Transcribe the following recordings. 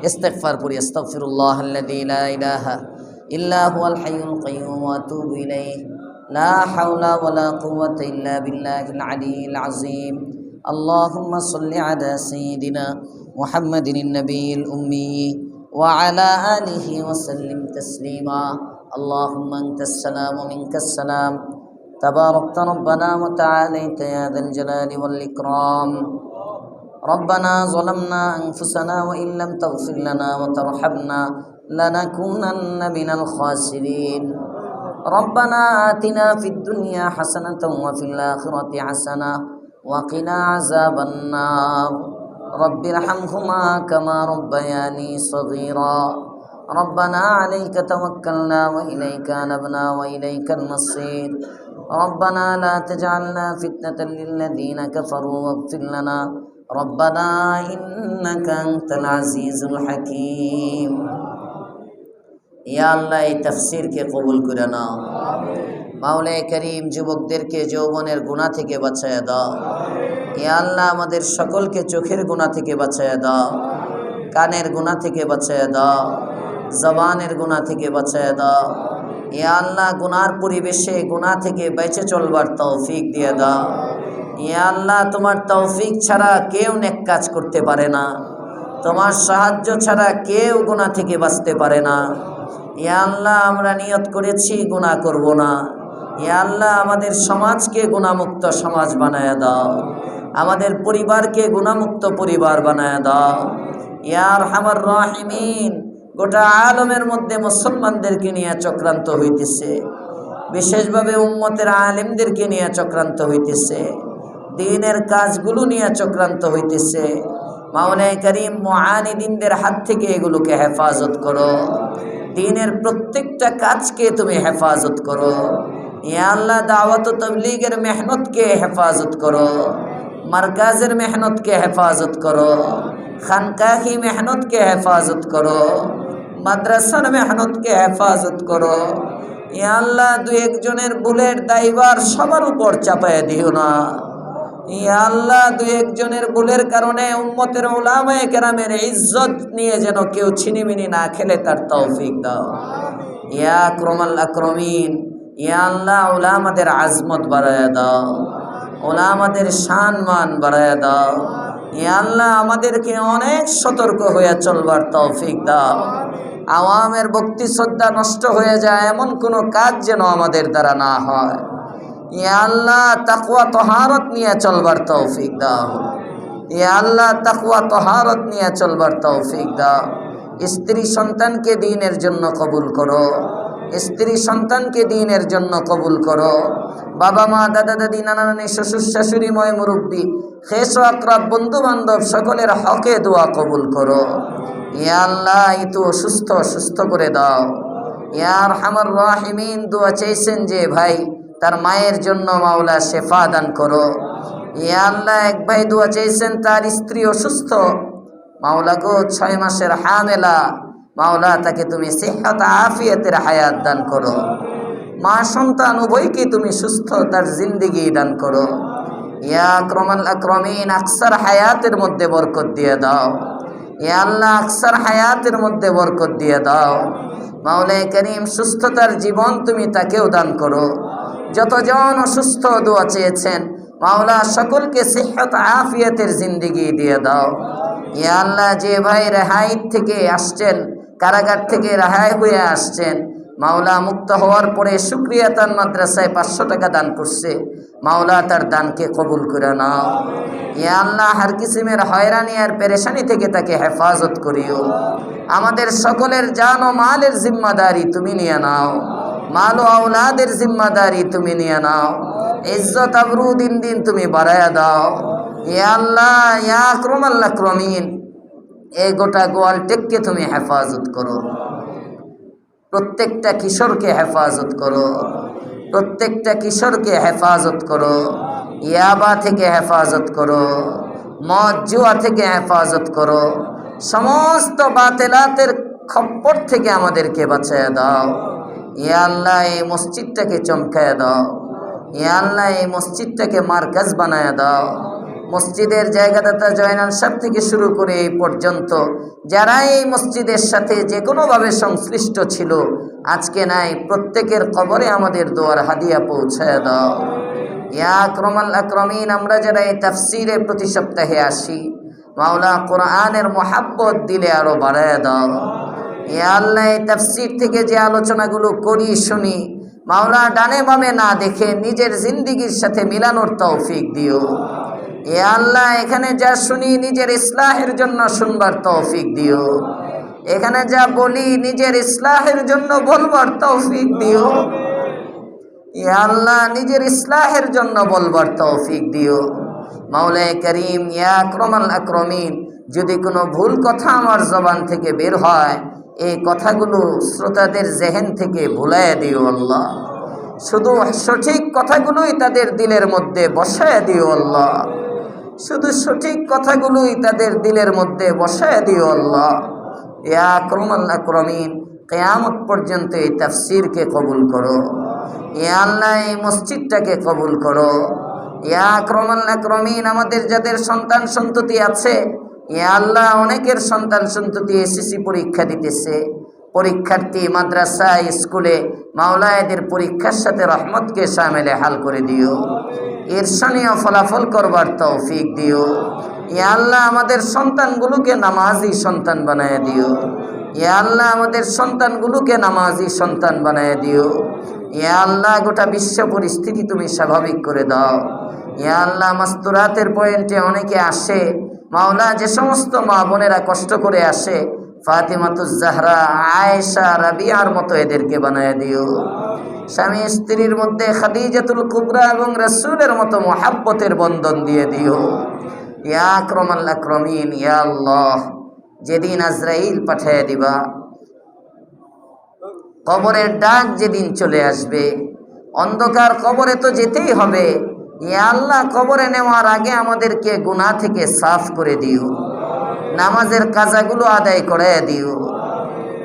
ইস্তিগফার করি। আস্তাগফিরুল্লাহাল্লাযী লা ইলাহা ইল্লা হুয়াল হাইয়ুল কাইয়্যুম ওয়া আতুবু ইলাইহি লা হাওলা ওয়ালা কুওয়াতা ইল্লা বিল্লাহিল আলিয়্যিল আযীম। আল্লাহুম্মা সাল্লি আলা সাইয়্যিদিনা মুহাম্মাদিন নাবিয়্যিল উম্মি ওয়া আলা আলিহি ওয়া সাল্লিম তাসলিমা। আল্লাহুম্মা আনতাস সালাম ওয়া মিনকাস সালাম তাবারাকতা রব্বানা ওয়া তাআলাইতা ইয়া যাল জালালি ওয়াল ইকরাম। ربنا ظلمنا أنفسنا وإن لم تغفر لنا وترحمنا لنكونن من الخاسرين. ربنا آتنا في الدنيا حسنة وفي الآخرة حسنة وقنا عذاب النار. رب ارحمهما كما ربياني صغيرا. ربنا عليك توكلنا وإليك أنبنا وإليك المصير. ربنا لا تجعلنا فتنة للذين كفروا واغفر لنا ربنا إنك أنت العزيز الحكيم. ইয়া আল্লাহ, এই তাফসীরকে কবুল করে নাও। মাওলাই করিম যুবকদেরকে যৌবনের গুনাহ থেকে বাঁচায়া দাও। ইয়া আল্লাহ, আমাদের সকলকে চোখের গুনাহ থেকে বাঁচায়া দাও, কানের গুনাহ থেকে বাঁচায়া দাও, জবানের গুনাহ থেকে বাঁচায়া দাও। ইয়া আল্লাহ, গুনার পরিবেশে গুনাহ থেকে বেঁচে চলবার তৌফিক দিয়ে দাও। ইয়া আল্লাহ, তোমার তৌফিক ছাড়া কেউ নেক কাজ করতে পারে না, তোমার সাহায্য ছাড়া কেউ গুনাহ থেকে বাঁচতে পারে না। ইয়া আল্লাহ, আমরা নিয়ত করেছি গুনাহ করব না। ইয়া আল্লাহ, আমাদের সমাজকে গুনাহমুক্ত সমাজ বানায়া দাও, আমাদের পরিবারকে গুনাহমুক্ত পরিবার বানায়া দাও। ইয়া আরহামার রাহিমিন, গোটা আলমের মধ্যে মুসলমানদেরকে নিয়ে চক্রান্ত হইতেছে, বিশেষভাবে উম্মতের আলেমদেরকে নিয়ে চক্রান্ত হইতেছে, দ্বীনের কাজগুলো নিয়ে চক্রান্ত হইতেছে। মাওলাই করিম মুআনিদিনদের হাত থেকে এগুলোকে হেফাজত করো, দ্বীনের প্রত্যেকটা কাজকে তুমি হেফাজত করো। ইয়া আল্লাহ, দাওয়াত ও তাবলীগের মেহনতকে হেফাজত করো, মারকাজের মেহনতকে হেফাজত করো, খানকাহি মেহনতকে হেফাজত করো, মাদ্রাসার মেহনতকে হেফাজত করো। ইয়া আল্লাহ, দুই একজনের ভুলের দায়ভার সবার উপর চাপায় দিও না। ইয়া আল্লাহ, দুই একজনের ভুলের কারণে উম্মতের উলামায়ে কেরামের ইজ্জত নিয়ে যেন কেউ ছিনিমিনি না খেলে তার তৌফিক দাও। ইয়া আকরামাল আকরামিন, ইয়া আল্লাহ, উলামাদের আজমত বাড়ায়া দাও, উলামাদের সম্মান বাড়ায়া দাও। ইয়া আল্লাহ, আমাদেরকে অনেক সতর্ক হয়ে চলবার তৌফিক দাও। আওয়ামের ভক্তি শ্রদ্ধা নষ্ট হয়ে যায় এমন কোনো কাজ যেন আমাদের দ্বারা না হয়। ইয়া আল্লাহ, তাকওয়া তহারত নিয়ে চলবার তৌফিক দাও। ইয়া আল্লাহ, তাকওয়া তহারত নিয়ে চলবার তৌফিক দাও। স্ত্রী সন্তানকে দ্বীনের জন্য কবুল করো, স্ত্রী সন্তানকে দ্বীনের জন্য কবুল করো। বাবা মা, দাদা দাদি, নানা নানি, শ্বশুর শাশুড়ি, ময় মুরব্বী, খেস আকরাব, বন্ধু বান্ধব সকলের হকে দোয়া কবুল করো। ইয়া আল্লাহ, এই তো সুস্থ করে দাও। ইয়া আরহামার রাহিমিন, দোয়া চাইছেন যে ভাই, তার মায়ের জন্য মাওলা শেফা দান করো। ইয়া আল্লাহ, এক ভাই দোয়া চাইছেন তার স্ত্রী অসুস্থ, মাওলা গো 6 মাসের হামেলা, মাওলা তাকে তুমি সিহত আফিয়াতের হায়াত দান করো। মা সন্তান উভয়কে তুমি সুস্থ তার জিন্দেগি দান করো। ইয়া আকরামাল আকরামিন, আকসার হায়াতের মধ্যে বরকত দিয়ে দাও। ইয়া আল্লাহ, আকসার হায়াতের মধ্যে বরকত দিয়ে দাও। মাওলাই করিম, সুস্থতার জীবন তুমি তাকেও দান করো। যতজন অসুস্থ দোয়া চেয়েছেন মাওলা সকলকে সিহত আফিয়াতের জিন্দেগি দিয়ে দাও। ইয়া আল্লাহ, যে ভাই রেহাই থেকে আসছেন, কারাগার থেকে রেহাই হয়ে আসছেন, মাওলা মুক্ত হওয়ার পরে শুকরিয়া তান মাদ্রাসায় 500 টাকা দান করছে, মাওলা তার দানকে কবুল করে নাও। ইয়া আল্লাহ, হার কিসিমের হয়রানি আর পেরেশানি থেকে তাকে হেফাজত করিও। আমাদের সকলের জান ও মালের জিম্মাদারি তুমি নিয়ে নাও, মাল ও আওলাদের জিম্মাদারি তুমি নিয়ে নাও। ইজ্জত আবরু দিন দিন তুমি বাড়ায়া দাও। ইয়া আল্লাহ, ইয়া আকরামাল আকরামিন, এই গোটা গোয়ালটেককে তুমি হেফাজত করো, প্রত্যেকটা কিশোরকে হেফাজত করো, প্রত্যেকটা কিশোরকে হেফাজত করো। ইয়াবা থেকে হেফাজত করো, মদ জুয়া থেকে হেফাজত করো, সমস্ত বাতিলাতের খপ্পর থেকে আমাদেরকে বাঁচায়া দাও। ইয়া আল্লাহ, এই মসজিদটাকে চমকায়া দাও। ইয়া আল্লাহ, এই মসজিদটাকে মারকাজ বানায়া দাও। মসজিদের জায়গাদাতা জয়নাল সাহেব থেকে শুরু করে এই পর্যন্ত যারা এই মসজিদের সাথে যে কোনোভাবে সংশ্লিষ্ট ছিল, আজকে নাই, প্রত্যেকের কবরে আমাদের দোয়ার হাদিয়া পৌঁছায় দাও। ইয়া আকরামাল আকরামিন, আমরা যারা এই তাফসিরে প্রতি সপ্তাহে আসি, মাওলা কোরআনের মোহাব্বত দিলে আরো বাড়ায় দাও। ইয়া আল্লাহ, এই তাফসির থেকে যে আলোচনাগুলো করি শুনি, মাওলা ডানে বামে না দেখে নিজের জিন্দিগির সাথে মিলানোর তৌফিক দিও। ইয়া আল্লাহ, এখানে যা শুনি নিজের ইসলাহের জন্য শুনবার তৌফিক দিও। এখানে যা বলি নিজের ইসলাহের জন্য বলবার তৌফিক দিও। ইয়া আল্লাহ, নিজের ইসলাহের জন্য বলবার তৌফিক দিও। মাওলায়ে করিম, ইয়া আকরামাল আকরামিন, যদি কোনো ভুল কথা আমার জবান থেকে বের হয়, এই কথাগুলো শ্রোতাদের জেহেন থেকে ভুলাইয়া দিও আল্লাহ। শুধু সঠিক কথাগুলোই তাদের দিলের মধ্যে বসায় দিও আল্লাহ। শুধু সঠিক কথাগুলোই তাদের দিলের মধ্যে বসায় দিও আল্লাহ। ইয়া আকরামাল আকরামিন, কিয়ামত পর্যন্ত এই তাফসীরকে কবুল করো। ইয়া আল্লাহ, এই মসজিদটাকে কবুল করো। ইয়া আকরামাল আকরামিন, আমাদের যাদের সন্তান সন্ততি আছে, ইয়া আল্লাহ, অনেকের সন্তান সন্ততি এসএসসি পরীক্ষা দিতেছে, পরীক্ষার্থী মাদ্রাসা স্কুলে, মাওলা এদের পরীক্ষার সাথে রহমতকে শামিলে হাল করে দিও। ঈর্ষণীয় ফলাফল করবার তৌফিক দিও। ইয়া আল্লাহ, আমাদের সন্তানগুলোকে নামাজি সন্তান বানায় দিও। ইয়া আল্লাহ, আমাদের সন্তানগুলোকে নামাজি সন্তান বানায় দিও। ইয়া আল্লাহ, গোটা বিশ্ব পরিস্থিতি তুমি স্বাভাবিক করে দাও। ইয়া আল্লাহ, মাস্তুরাতের পয়েন্টে অনেকে আসে, মাওলা যে সমস্ত মা বোনেরা কষ্ট করে আসে, ফাতিমাতুজ জাহরা, আয়েশা, রাবিয়ার মতো এদেরকে বানায় দিও। স্বামী স্ত্রীর মধ্যে খাদিজাতুল কুবরা এবং রাসূলের মতো মোহাব্বতের বন্ধন দিয়ে দিও। ইয়া আকরামাল আকরামিন, ইয়া আল্লাহ, যেদিন আজরাইল পাঠিয়ে দিবা, কবরের ডাক যেদিন চলে আসবে, অন্ধকার কবরে তো যেতেই হবে। ইয়া আল্লাহ, কবরে নেওয়ার আগে আমাদেরকে গুনাহ থেকে সাফ করে দিও। নামাজের কাজাগুলো আদায় করে দিও।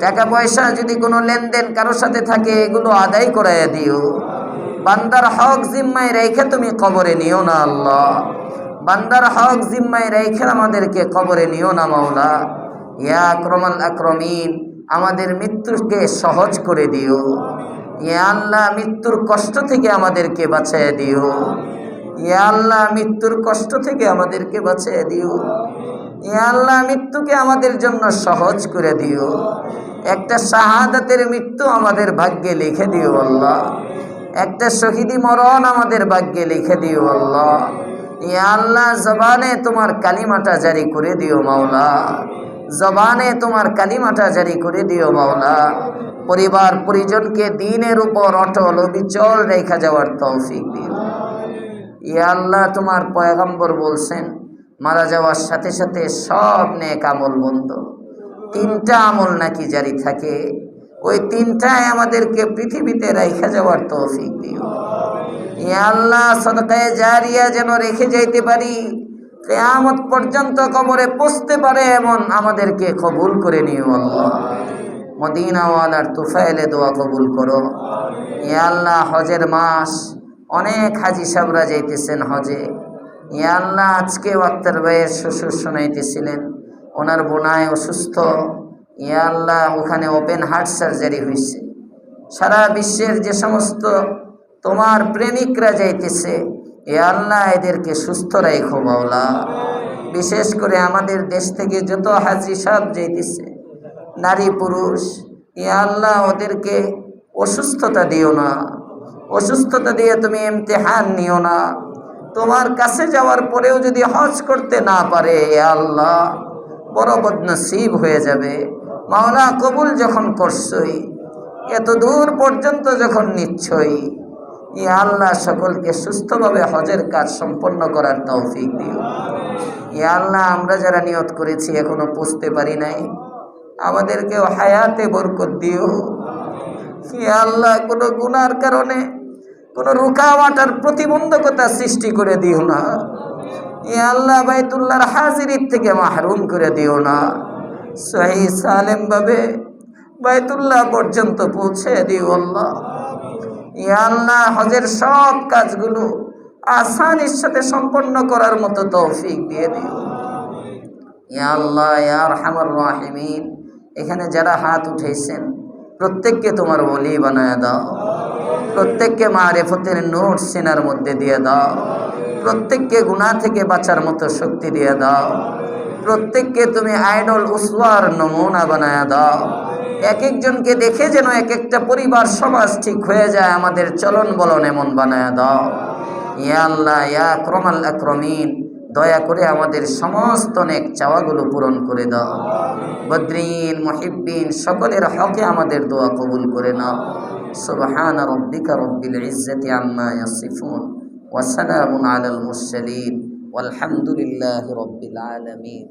টাকা পয়সা যদি কোনো লেনদেন কারোর সাথে থাকে, এগুলো আদায় করে দিও। বান্দার হক জিম্মায় রেখে তুমি কবরে নিও না আল্লাহ। বান্দার হক জিম্মায় রেখে আমাদেরকে কবরে নিও না মাওলা। ইয়া আকরামাল আকরামিন, আমাদের মৃত্যুকে সহজ করে দিও। ইয়া আল্লাহ, মৃত্যুর কষ্ট থেকে আমাদেরকে বাঁচিয়ে দিও। ইয়া আল্লাহ, মৃত্যুর কষ্ট থেকে আমাদেরকে বাঁচিয়ে দিও। ইয়া আল্লাহ, মৃত্যুকে আমাদের জন্য সহজ করে দিও। একটা শাহাদাতের মৃত্যু আমাদের ভাগ্যে লিখে দিও আল্লাহ। একটা শহীদি মরণ আমাদের ভাগ্যে লিখে দিও আল্লাহ। ইয়া আল্লাহ, জবানে তোমার কালিমাটা জারি করে দিও মাওলা। জবানে তোমার কালিমাটা জারি করে দিও মাওলা। পরিবার পরিজনকে দ্বীনের উপর অটল অবিচল রেখা যাওয়ার তৌফিক দিও। ইয়া আল্লাহ, তোমার পয়গম্বর বলছেন, মারা যাওয়ার সাথে সাথে সব নেক আমল বন্ধ, তিনটা আমল নাকি জারি থাকে। ওই তিনটায় আমাদেরকে পৃথিবীতে রেখা যাওয়ার তৌফিক দিও। ইয়া আল্লাহ, সদকায়ে জারিয়া যেন রেখে যাইতে পারি, কিয়ামত পর্যন্ত কবরে পৌঁছতে পারে এমন আমাদেরকে কবুল করে নিও আল্লাহ। মদিনাওয়ালার তুফাইলে দোয়া কবুল করো। ইয়া আল্লাহ, হজের মাস, অনেক হাজি সাহেবরা যাইতেছেন হজে। ইয়া আল্লাহ, আজকে আক্তার ভাইয়ের শ্বশুর শোনাইতেছিলেন, ওনার বোনায় অসুস্থ। ইয়া আল্লাহ, ওখানে ওপেন হার্ট সার্জারি হয়েছে। সারা বিশ্বের যে সমস্ত তোমার প্রেমিকরা যাইতেছে, ইয়া আল্লাহ, এদেরকে সুস্থ রাখো মাওলা। বিশেষ করে আমাদের দেশ থেকে যত হাজি সাহেব যাইতেছে, নারী পুরুষ, ইয়া আল্লাহ, ওদেরকে অসুস্থতা দিও না। অসুস্থতা দিয়ে তুমি ইমতিহান নিও না। তোমার কাছে যাওয়ার পরেও যদি হজ করতে না পারে, ইয়া আল্লাহ, বড় বদনসিব হয়ে যাবে মাওলা। কবুল যখন করছই, এত দূর পর্যন্ত যখন নিচ্ছই, ইয়া আল্লাহ, সকলকে সুস্থভাবে হজের কাজ সম্পন্ন করার তৌফিক দিও। ইয়া আল্লাহ, আমরা যারা নিয়ত করেছি এখনো পৌঁছতে পারি নাই, আমাদেরকেও হায়াতে বরকত দিও। ইয়া আল্লাহ, কোনো গুনার কারণে কোনো রুকাওয়াটার প্রতিবন্ধকতা সৃষ্টি করে দিও না। ইয়া আল্লাহ, বাইতুল্লাহর হাজিরির থেকে মাহরুম করে দিও না। সহি সালেম ভাবে বাইতুল্লাহ পর্যন্ত পৌঁছে দিও আল্লাহ। ইয়া আল্লাহ, হজের সব কাজগুলো আসানির সাথে সম্পন্ন করার মতো তৌফিক দিয়ে দিও। ইয়া আল্লাহ ইয়া আরহামার রাহিমিন, এখানে যারা হাত উঠেছেন প্রত্যেককে তোমার ওলি বানায় দাও, প্রত্যেককে মারিফতের নূর সিনার মধ্যে দিয়ে দাও, প্রত্যেককে গুনাহ থেকে বাঁচার মতো শক্তি দিয়ে দাও, প্রত্যেককে তুমি আইডল উসওয়ার নমুনা বানায় দাও। এক একজনকে দেখে যেন এক একটা পরিবার সমাজ ঠিক হয়ে যায়, আমাদের চলন বলন এমন বানায় দাও। ইয়া আল্লাহ ইয়া আকরামাল আকরামিন, দয়া করে আমাদের সমস্ত নেক চাওয়াগুলো পূরণ করে দাও। বদরিন মুহিব্বিন সকলের হকে আমাদের দোয়া কবুল করে নাও। সুবহান রাব্বিকা রব্বিল ইজ্জাতি আম্মা ইয়াসিফুন ওয়া সালামুন আলাল মুরসালিন ওয়ালহামদুলিল্লাহি রাব্বিল আলামিন।